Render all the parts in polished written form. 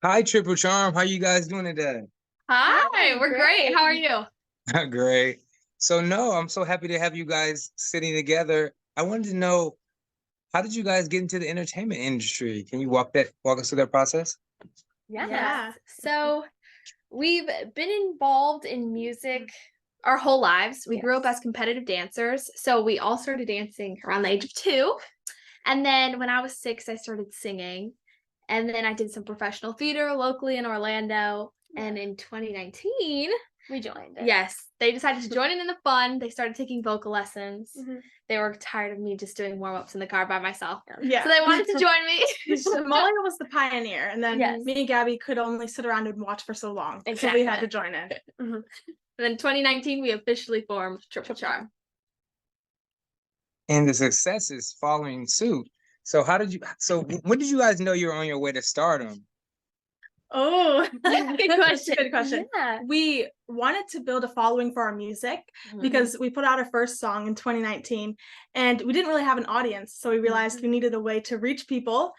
Hi, Triple Charm. How you guys doing today? Hi, we're great. How are you? Great. So, no, I'm so happy to have you guys sitting together. I wanted to know, how did you guys get into the entertainment industry? Can you walk us through that process? Yes. Yeah. So we've been involved in music our whole lives. We grew up as competitive dancers. So we all started dancing around the age of 2. And then when I was 6, I started singing. And then I did some professional theater locally in Orlando. And in 2019, We joined it. yes, they decided to join in the fun. They started taking vocal lessons. Mhm. They were tired of me just doing warm-ups in the car by myself. Yeah. So they wanted to join me. Molly was the pioneer, and then Yes. me and Gabby could only sit around and watch for so long. So Exactly. we had to join in. And then 2019, we officially formed Triple Charm. And the success is following suit. So, when did you guys know you were on your way to stardom? Oh, Good question. Good question. Yeah. We wanted to build a following for our music because we put out our first song in 2019 and we didn't really have an audience. So we realized we needed a way to reach people.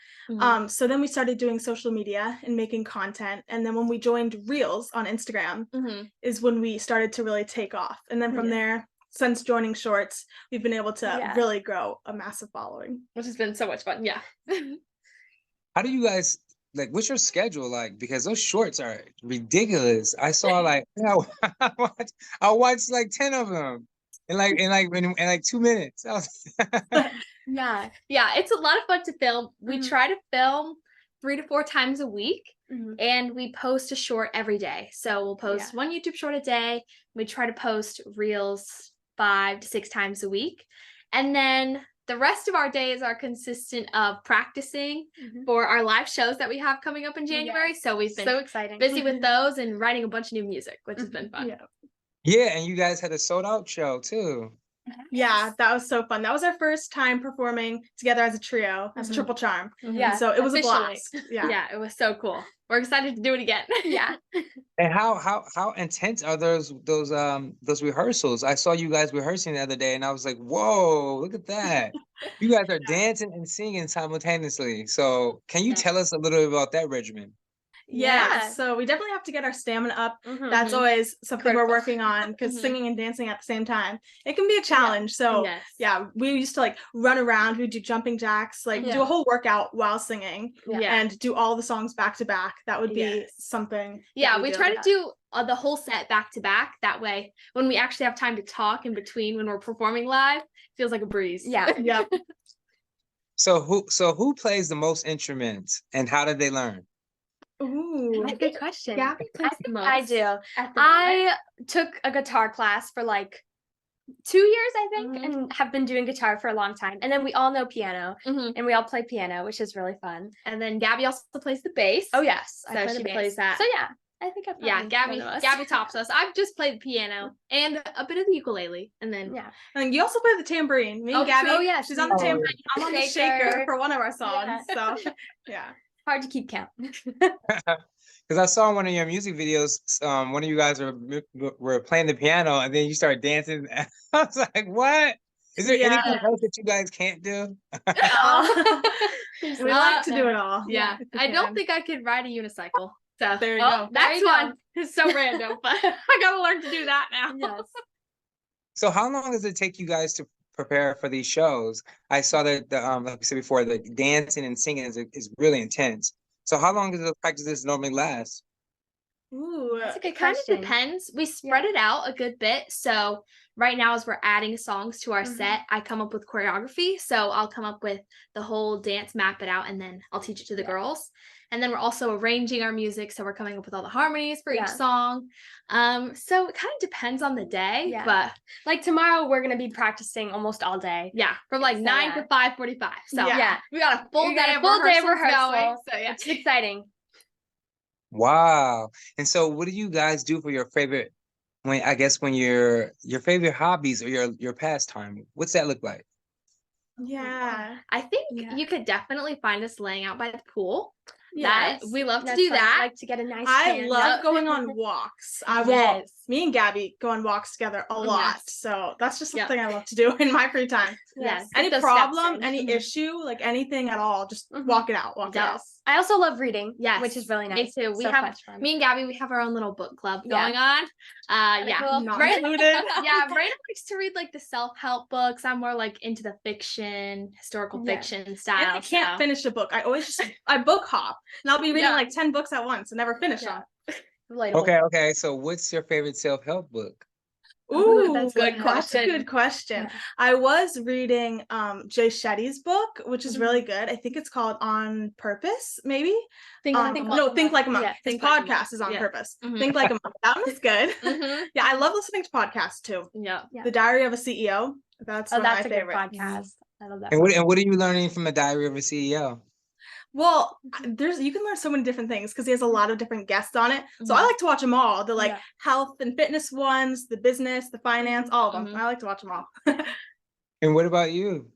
So then we started doing social media and making content. And then when we joined Reels on Instagram is when we started to really take off. And then from there, since joining Shorts, we've been able to really grow a massive following. Which has been so much fun. Yeah. How do you guys what's your schedule like? Because those shorts are ridiculous. I saw I watched like 10 of them in 2 minutes. Yeah. Yeah. It's a lot of fun to film. We try to film 3 to 4 times a week. And we post a short every day. So we'll post one YouTube short a day. We try to post Reels 5 to 6 times a week. And then the rest of our days are consistent of practicing for our live shows that we have coming up in January. So we've been so exciting. busy with those and writing a bunch of new music, which has been fun. Yeah, and you guys had a sold out show too. Yeah, that was so fun. That was our first time performing together as a trio, as a Triple Charm. Yeah, and so it was a officially. blast. Yeah, it was so cool. We're excited to do it again. Yeah. And how intense are those rehearsals? I saw you guys rehearsing the other day, and I was like, "Whoa, look at that! You guys are dancing and singing simultaneously." So, can you tell us a little bit about that regimen? Yeah, so we definitely have to get our stamina up. That's always something we're working on because singing and dancing at the same time, it can be a challenge. So we used to like run around, we do jumping jacks, do a whole workout while singing and do all the songs back to back. That would be something. Yeah, we try to do the whole set back to back. That way, when we actually have time to talk in between when we're performing live, it feels like a breeze. Yeah. Yep. So who plays the most instruments, and how did they learn? Ooh, That's a good question. Gabby plays the most. I do. I took a guitar class for like 2 years, I think, and have been doing guitar for a long time. And then we all know piano, and we all play piano, which is really fun. And then Gabby also plays the bass. Oh yes, so she plays that. So yeah, I think I've Gabby tops us. I've just played the piano and a bit of the ukulele, and then and you also play the tambourine. Me and Gabby. Oh yeah, she's on the tambourine. I'm on the shaker for one of our songs. So yeah. Hard to keep count. Because I saw in one of your music videos, one of you guys were playing the piano, and then you started dancing. I was like, "What? Is there anything else that you guys can't do?" We like to do it all. Yeah, I don't think I could ride a unicycle. So there you go. That's one. It's so random, but I gotta learn to do that now. Yes. So how long does it take you guys to prepare for these shows? I saw that like we said before, the dancing and singing is really intense. So how long does the practices normally last? Ooh, that's a good It kind of question. depends. We spread it out a good bit. So right now, as we're adding songs to our set, I come up with choreography. So I'll come up with the whole dance, map it out, and then I'll teach it to the girls. And then we're also arranging our music. So we're coming up with all the harmonies for each song. So it kind of depends on the day. But like tomorrow, we're going to be practicing almost all day. Yeah, from like 9 to 5:45. So we got a full day of rehearsal going. So it's exciting. Wow. And so what do you guys do for your favorite, when your favorite hobbies or your pastime? What's that look like? Yeah. I think you could definitely find us laying out by the pool. That we love to That's do fun. that. I like to get a nice I tan. love going on walks. Yes. Me and Gabby go on walks together a lot. Yes. So that's just Yep. something I love to do in my free time. Yes. Any Get those steps problem, in. any issue, like anything at all, just walk it out. Walk it out. Yes. I also love reading. Yes. Which is really nice. Me too. We So have much fun. me and Gabby, we have our own little book club Yeah. going on. Yeah. Cool. Not Right. included. Yeah, Brayden likes to read like the self-help books. I'm more like into the fiction, historical Yeah. fiction style. And I can't so. finish a book. I book hop, and I'll be reading Yeah. like 10 books at once and never finish Yeah. them. Relatable. Okay. So what's your favorite self-help book? Ooh, that's a good that's a question. good question. Yeah. I was reading Jay Shetty's book, which is really Mm-hmm. good. I think it's called On Purpose, maybe. Think like a monk. No, Think Like a Monk. Yeah, His Think Like a Monk. podcast is On Yeah. Purpose. Mhm. Think Like a Monk. That one's good. Mhm. Yeah, I love listening to podcasts too. Yeah. Yeah. The Diary of a CEO. That's one That's of a my good favorites. podcast. I love that. And what are you learning from a Diary of a CEO? Well, you can learn so many different things because he has a lot of different guests on it. So I Mhm. like to watch them all. The like Yeah. health and fitness ones, the business, the finance, all of them. Mhm. I like to watch them all. And what about you?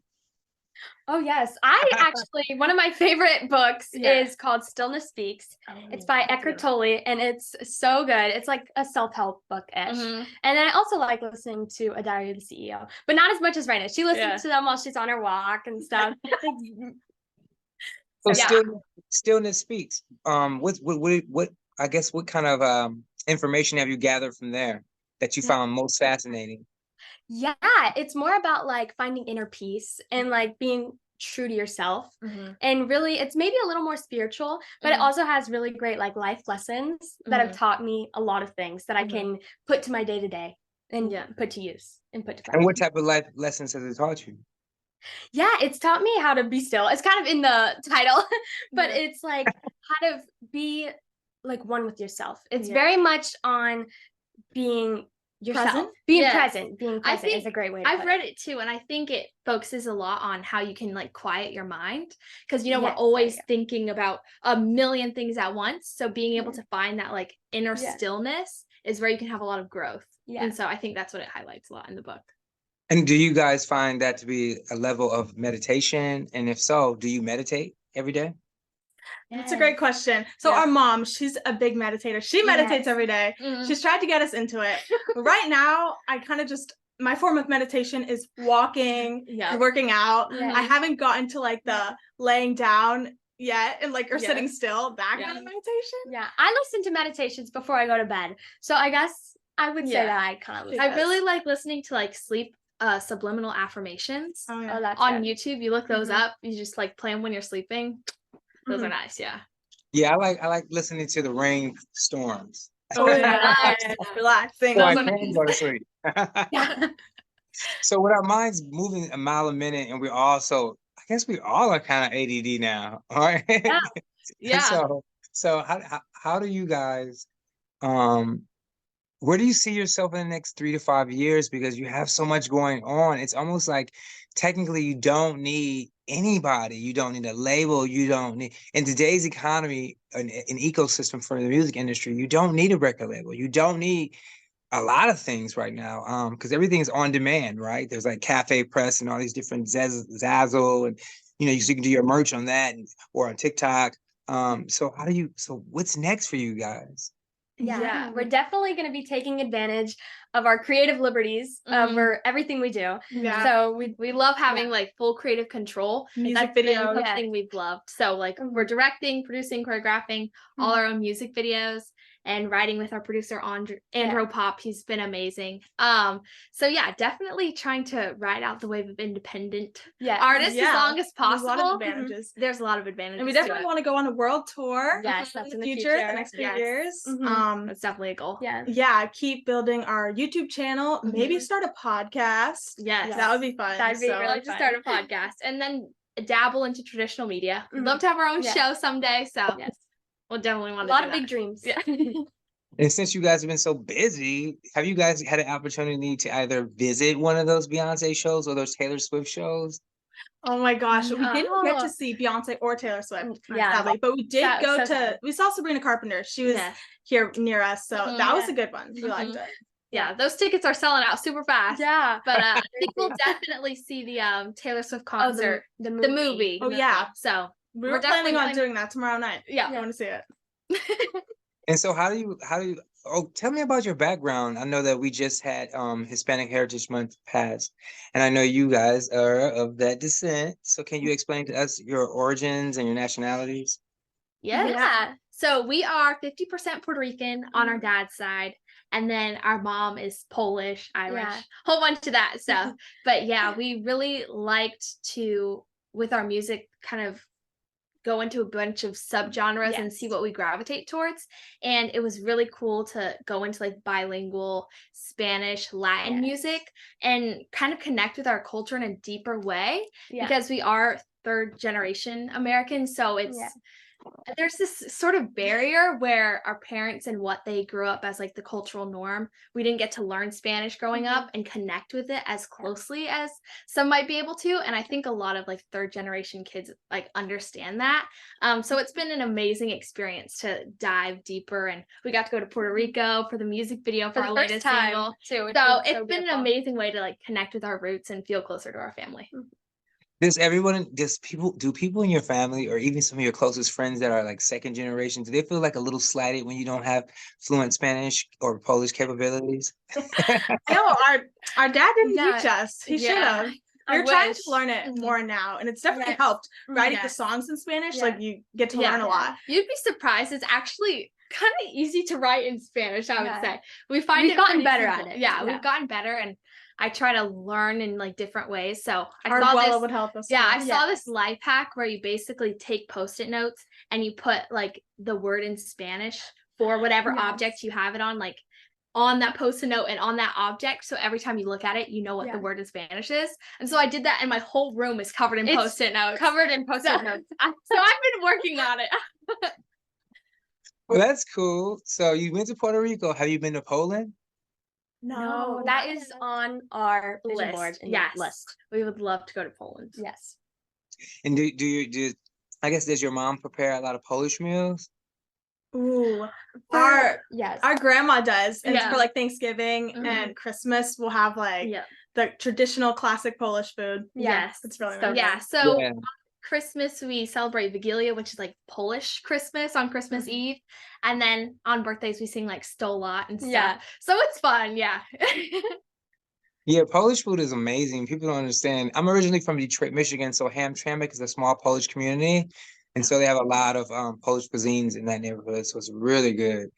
Oh yes, I actually one of my favorite books Yeah. is called Stillness Speaks. It's Oh, by that's Eckhart good. Tolle, and it's so good. It's like a self-help book-ish. Mhm. And then I also like listening to A Diary of the CEO, but not as much as Raina. She listens Yeah. to them while she's on her walk and stuff. So Yeah. stillness speaks. What I guess what kind of information have you gathered from there that you Yeah. found most fascinating? Yeah, it's more about like finding inner peace and like being true to yourself. Mhm. And really, it's maybe a little more spiritual, but it Mhm. also has really great like life lessons that have Mhm. taught me a lot of things that I Mhm. can put to my day to day and Yeah. put to use and put to And what practice. type of life lessons has it taught you? Yeah, it's taught me how to be still. It's kind of in the title, but Yeah. it's like how to be like one with yourself. It's Yeah. very much on being yourself. Present? Being Yes. present. Being I present is think a great way to I've put read it too, and I think it focuses a lot on how you can like quiet your mind because we're Yes, there you always go. thinking about a million things at once. So being able Yeah. to find that like inner Yeah. stillness is where you can have a lot of growth. Yeah. And so I think that's what it highlights a lot in the book. And do you guys find that to be a level of meditation? And if so, do you meditate every day? That's a great question. So Yeah. our mom, she's a big meditator. She meditates Yes. every day. Mhm. She's tried to get us into it. But right now, I kind of just my form of meditation is walking, Yeah. and working out. Yeah. I haven't gotten to like the laying down yet and like or sitting Yes. still, that Yeah. kind of meditation. Yeah, I listen to meditations before I go to bed. So I guess I would say Yeah. that I kind of listen. I really like listening to like sleep subliminal affirmations Oh, yeah. Oh, that's on good. YouTube. You look those Mhm. up. You just like play them when you're sleeping. Those are Mhm. nice. Yeah. Yeah, I like listening to the rain storms. Oh, yeah. Nice. Relaxing. So I Those are can go to sleep. Yeah. So with our minds moving a mile a minute, and I guess we all are kind of ADD now, all right? Yeah. Yeah. So how do you guys where do you see yourself in the next 3 to 5 years? Because you have so much going on. It's almost like technically you don't need anybody. You don't need a label. You don't need in today's economy, an ecosystem for the music industry, you don't need a record label. You don't need a lot of things right now. Because everything's on demand, right? There's like Cafe Press and all these different Zazzle, and you can do your merch on that or on TikTok. So what's next for you guys? Yeah, we're definitely going to be taking advantage of our creative liberties over everything we do. Yeah. So We love having like full creative control. Music That's been videos. something we've loved. So like we're directing, producing, choreographing all our own music videos and writing with our producer Andrew Pop. He's been amazing. So yeah, definitely trying to ride out the wave of independent artists as long as There's possible. a lot of advantages. There's a lot of advantages. And we to definitely it. want to go on a world tour. Yes, in that's the in the future, the future. next few Yes. years. That's definitely a goal. Yeah. Yeah, keep building our YouTube channel. Maybe start a podcast. Yes. That would be fun. That'd be I'd really like to start a podcast and then dabble into traditional media. We'd love to have our own Yeah. show someday. So Yes. we'll definitely want A to lot of big dreams. Yeah. And since you guys have been so busy, have you guys had an opportunity to either visit one of those Beyonce shows or those Taylor Swift shows? Oh my gosh, we didn't get Oh. to see Beyonce or Taylor Swift, Yeah. sadly, but we did Sad- go so to. sad. We saw Sabrina Carpenter. She was Yes. here near us, so Mhm. that was Yeah. a good one. We liked it. Yeah, those tickets are selling out super fast. Yeah. But I think we'll definitely see the Taylor Swift concert, the the movie. Oh yeah, So We're planning on doing that tomorrow night. Yeah. I want to see it. And so how do you oh, tell me about your background. I know that we just had Hispanic Heritage Month pass, and I know you guys are of that descent. So can you explain to us your origins and your nationalities? Yeah. So we are 50% Puerto Rican on our dad's side, and then our mom is Polish, Irish, whole bunch of that stuff. But yeah, we really liked to, with our music, kind of go into a bunch of subgenres and see what we gravitate towards. And it was really cool to go into like bilingual Spanish, Latin music and kind of connect with our culture in a deeper way because we are third generation Americans. So it's there's this sort of barrier where our parents and what they grew up as like the cultural norm, we didn't get to learn Spanish growing up and connect with it as closely as some might be able to. And I think a lot of like third generation kids like understand that. So it's been an amazing experience to dive deeper, and we got to go to Puerto Rico for the music video for our latest single too. So it's been an amazing way to like connect with our roots and feel closer to our family. Do people in your family or even some of your closest friends that are like second generation, do they feel like a little slighted when you don't have fluent Spanish or Polish capabilities? No, our dad didn't teach us. He should have. We're trying to learn it more now, and it's definitely helped writing the songs in Spanish. Like you get to learn a lot. You'd be surprised. It's actually kind of easy to write in Spanish, I would say. We've gotten better at it. We've gotten better, and I try to learn in like different ways. So our abuela would help us. I saw this life hack where you basically take Post-it notes and you put like the word in Spanish for whatever object you have it on, like on that Post-it note and on that object. So every time you look at it, you know what the word in Spanish is. And so I did that, and my whole room is covered in Post-it notes. Covered in Post-it notes. So I've been working on it. Well, that's cool. So you went to Puerto Rico. Have you been to Poland? No, that is on our vision board. List. We would love to go to Poland. Yes. And do I guess does your mom prepare a lot of Polish meals? Ooh, our grandma does, and for like Thanksgiving and Christmas, we'll have like the traditional classic Polish food. Yes, it's really nice. So Christmas we celebrate Vigilia, which is like Polish Christmas on Christmas Eve, and then on birthdays we sing like Sto Lat and stuff. So it's fun. Yeah, Polish food is amazing. People don't understand. I'm originally from Detroit, Michigan, so Hamtramck is a small Polish community, and so they have a lot of Polish cuisines in that neighborhood. So it's really good.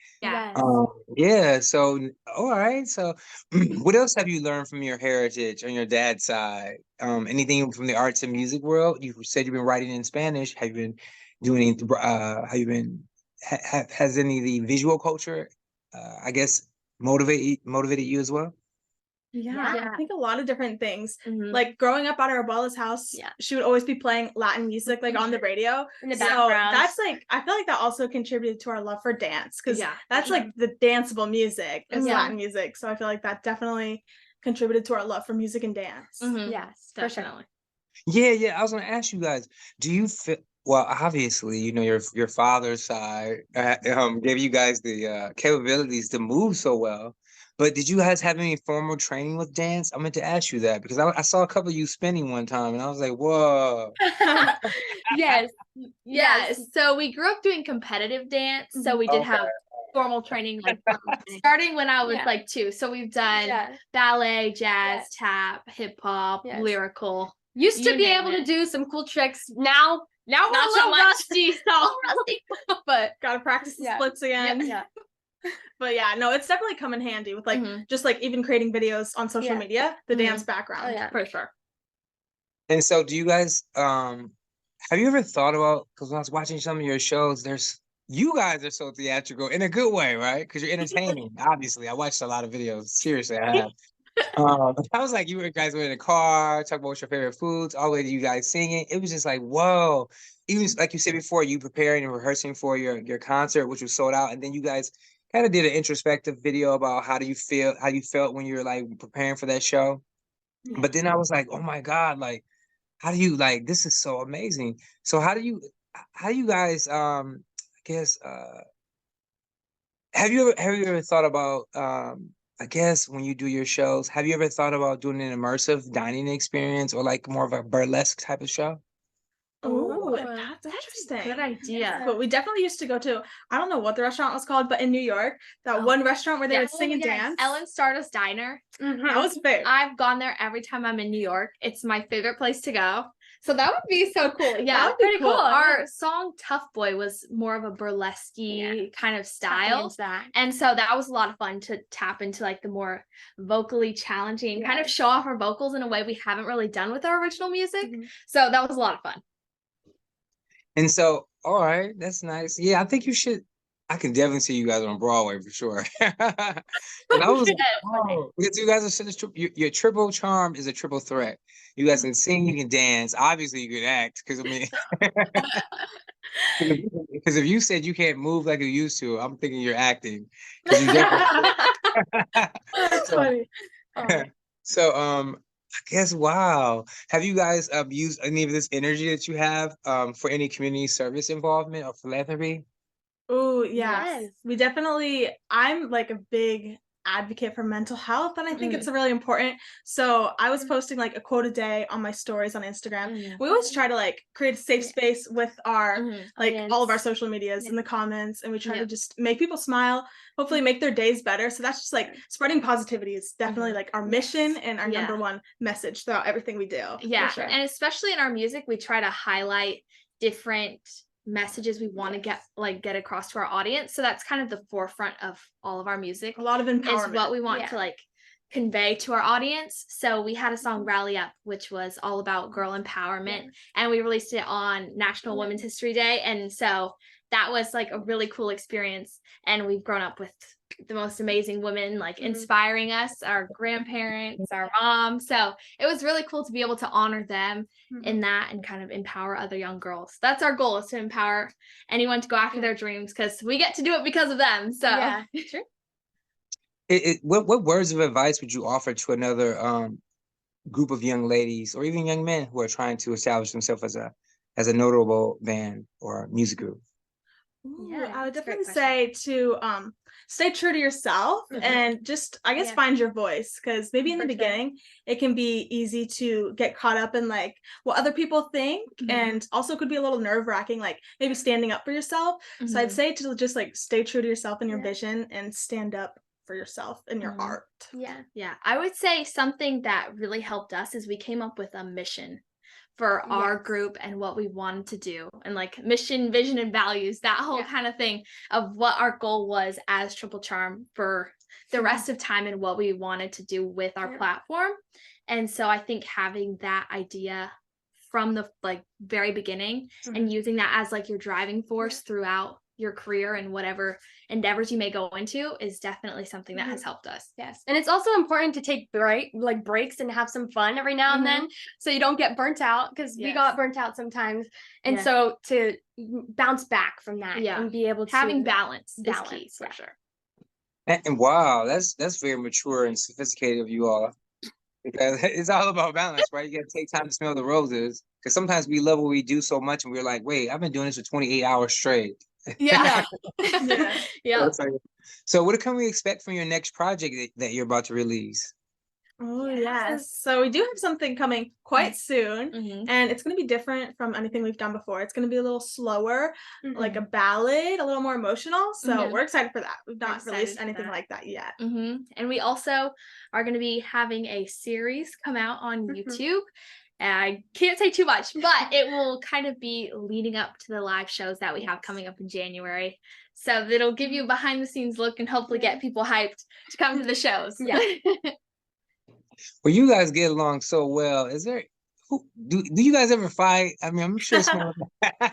So all right. So what else have you learned from your heritage on your dad's side? Anything from the arts and music world? You said you've been writing in Spanish. Have you been doing any, have you been has any of the visual culture I guess motivated you as well? I think a lot of different things. Like growing up at our abuela's house, she would always be playing Latin music like on the radio in the background. That's like, I feel like that also contributed to our love for dance, because that's like the danceable music is Latin music. So I feel like that definitely contributed to our love for music and dance. Yes, definitely. Yeah. I was gonna ask you guys, do you feel, well, obviously, you know, your father's side gave you guys the capabilities to move so well. But did you guys have any formal training with dance? I meant to ask you that because I saw a couple of you spinning one time, and I was like, whoa. Yes. So we grew up doing competitive dance. So we did have formal training, like starting when I was like 2. So we've done ballet, jazz, tap, hip hop, lyrical. Used to be able to do some cool tricks. Now we're not a little rusty. But gotta practice the splits again. But no, it's definitely come in handy with like just like even creating videos on social media, the dance background. For sure. And so do you guys have you ever thought about, because when I was watching some of your shows, you guys are so theatrical in a good way, right? Because you're entertaining. Obviously, I watched a lot of videos. Seriously, I have. I was like, you guys were in a car, talk about what's your favorite foods, all the way to you guys singing. It was just like, whoa. Even like you said before, you preparing and rehearsing for your concert, which was sold out, and then you guys kind of did an introspective video about how you felt when you were like preparing for that show. But then I was like, oh my God, like, how do you, like, this is so amazing. So how do you guys I guess have you ever thought about I guess when you do your shows, have you ever thought about doing an immersive dining experience or like more of a burlesque type of show? Oh, Ooh, that's interesting. Good idea. But we definitely used to go to, I don't know what the restaurant was called, but in New York, that one restaurant where they would sing and dance. Ellen Stardust Diner. That was big. I've gone there every time I'm in New York. It's my favorite place to go. So that would be so cool. Yeah, that would be pretty cool. Our song Tough Boy was more of a burlesque kind of style. And so that was a lot of fun to tap into like the more vocally challenging, kind of show off our vocals in a way we haven't really done with our original music. So that was a lot of fun. And so, all right, that's nice. Yeah, I think you should. I can definitely see you guys on Broadway for sure. And I was like, oh, because you guys are such a your triple charm is a triple threat. You guys can sing, you can dance. Obviously, you can act. Because I mean, because if you said you can't move like you used to, I'm thinking you're acting. You definitely. That's funny. So, I guess wow. Have you guys used any of this energy that you have for any community service involvement or philanthropy? Oh, yes. We definitely, I'm like a big advocate for mental health, and I think it's really important. So I was posting like a quote a day on my stories on Instagram. We always try to like create a safe space with our like all of our social medias in the comments, and we try to just make people smile, hopefully make their days better. So that's just like spreading positivity is definitely like our mission and our number one message throughout everything we do. Yeah, sure. And especially in our music, we try to highlight different messages we want to get across to our audience. So that's kind of the forefront of all of our music. A lot of empowerment is what we want to like convey to our audience. So we had a song Rally Up, which was all about girl empowerment, and we released it on National Women's History Day. And so that was like a really cool experience, and we've grown up with the most amazing women like inspiring us, our grandparents, our mom. So it was really cool to be able to honor them in that and kind of empower other young girls. That's our goal, is to empower anyone to go after their dreams, because we get to do it because of them. So Sure. What words of advice would you offer to another group of young ladies or even young men who are trying to establish themselves as a notable band or music group? I would definitely say to stay true to yourself and just, I guess, find your voice, because maybe in the beginning it can be easy to get caught up in like what other people think, and also could be a little nerve-wracking, like maybe standing up for yourself. So I'd say to just like stay true to yourself and your vision, and stand up for yourself and your art. Yeah, I would say something that really helped us is we came up with a mission for our group and what we wanted to do, and like mission, vision, and values, that whole kind of thing of what our goal was as Triple Charm for the rest of time and what we wanted to do with our platform. And so I think having that idea from the like very beginning and using that as like your driving force throughout your career and whatever endeavors you may go into is definitely something that has helped us. Yes. And it's also important to take breaks and have some fun every now and then, so you don't get burnt out, because we got burnt out sometimes. And so to bounce back from that and be able to having balance is key for sure. And wow, that's very mature and sophisticated of you all. Because it's all about balance, right? You got to take time to smell the roses. Because sometimes we love what we do so much, and we're like, wait, I've been doing this for 28 hours straight. Yeah. So what can we expect from your next project that you're about to release? Oh, yes. So we do have something coming quite soon, and it's going to be different from anything we've done before. It's going to be a little slower, like a ballad, a little more emotional. So we're excited for that. We've not released anything like that yet. And we also are going to be having a series come out on YouTube. I can't say too much, but it will kind of be leading up to the live shows that we have coming up in January. So it'll give you a behind the scenes look and hopefully get people hyped to come to the shows. Well, you guys get along so well. Is there do you guys ever fight? I mean, I'm sure it's more. We have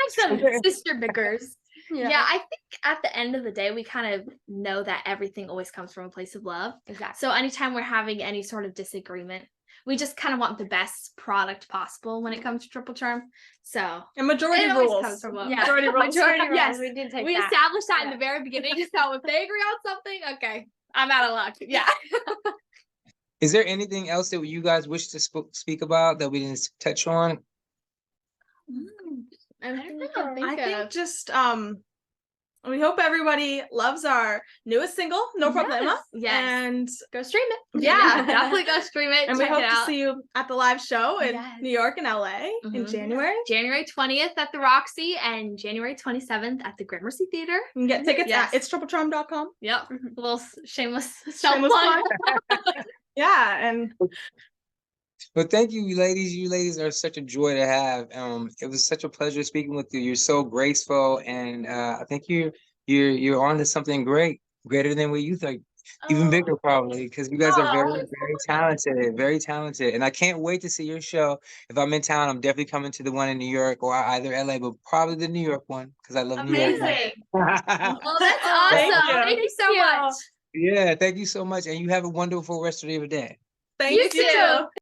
some sister bickers. Yeah, I think at the end of the day, we kind of know that everything always comes from a place of love. Exactly. So anytime we're having any sort of disagreement, we just kind of want the best product possible when it comes to Triple Charm. So and majority rules. Comes from love. Majority rules. Yes, we did take we established that in the very beginning. So if they agree on something, okay, I'm out of luck. Yeah. Is there anything else that you guys wish to speak about that we didn't touch on? I think just We hope everybody loves our newest single, No Problema. Yes. And go stream it. Yeah. Definitely go stream it. And check we hope it to out. see you at the live show in New York and LA in January. January 20th at the Roxy and January 27th at the Gramercy Theater. You can get tickets at itstripplecharm.com. Yep. A little shameless plug. Yeah, and well, thank you, ladies. You ladies are such a joy to have. It was such a pleasure speaking with you. You're so graceful, and I think you're on to something greater than what you think. Even bigger, probably, because you guys are very talented. And I can't wait to see your show. If I'm in town, I'm definitely coming to the one in New York or either LA, but probably the New York one because I love New York. Well, that's awesome. Thank you so much. Yeah, thank you so much, and you have a wonderful rest of your day. Thank you too.